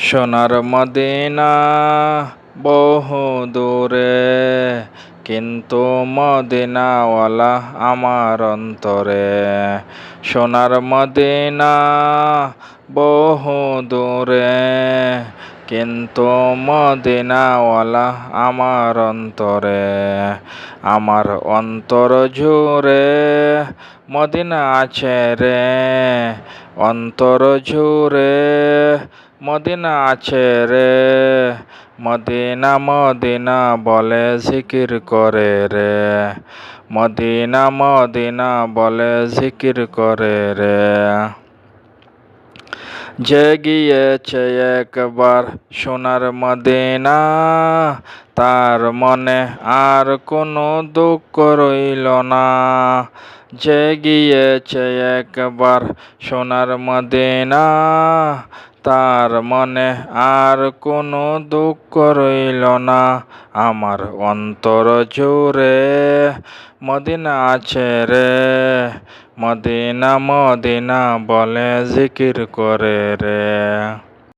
সোনার মদিনা বহু দূরে, কিন্তু মদিনাওয়ালা আমার অন্তরে। সোনার মদিনা বহু দূরে, কিন্তু মদিনাওয়ালা আমার অন্তরে। আমার অন্তর জুড়ে মদিনা আছে রে, অন্তর জুড়ে মদিনা আছে রে। মদিনা মদিনা বলে জিকির করে রে, মদিনা মদিনা বলে জিকির করে রে। যে গিয়েছে একবার সোনার মদিনা, তার মনে আর কোনো দুঃখ রইল না। যে গিয়েছে একবার সোনার মদিনা, তার মনে আর কোনো দুঃখ রইল না। আমার অন্তর জুড়ে মদিনা আছে রে, মদিনা মদিনা বলে জিকির করে রে।